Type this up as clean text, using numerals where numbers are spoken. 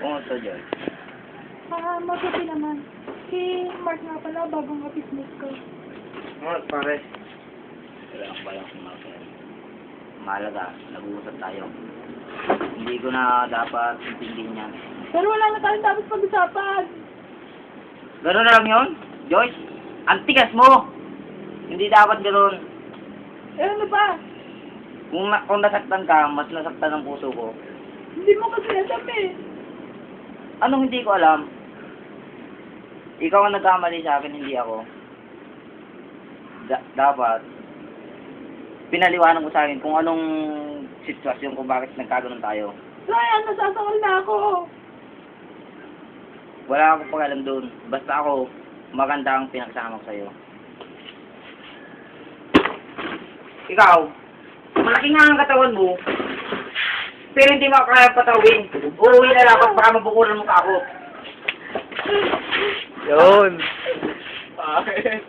Pumunta dyan. Magabi naman. Si Mark nga pala, bagong office-mate ko. Pare. Wala akong balang kumakas. Mahalaga, nag-uusap tayo. Hindi ko na dapat intindihin yan. Pero wala na tayong dapat pag-usapan. Gano'n na lang yun, Joyce? Ang tigas mo! Hindi dapat gano'n. Eh ano ba? Kung nasaktan ka, mas nasaktan ang puso ko. Hindi mo kasi alam eh. Anong hindi ko alam? Ikaw ang nagkamali sa akin, hindi ako. Dapat, pinaliwanag ko sa akin kung anong sitwasyon, kung bakit nagkaganon tayo. Ryan, nasasakal na ako. Wala akong pag-alam doon. Basta ako, maganda ang pinagsama ko sa'yo. Ikaw, malaki nga ang katawan mo, pero hindi mo kaya patawin. Uuwi na lang ako, baka mabukulan mo pa ako. Yun. Bakit?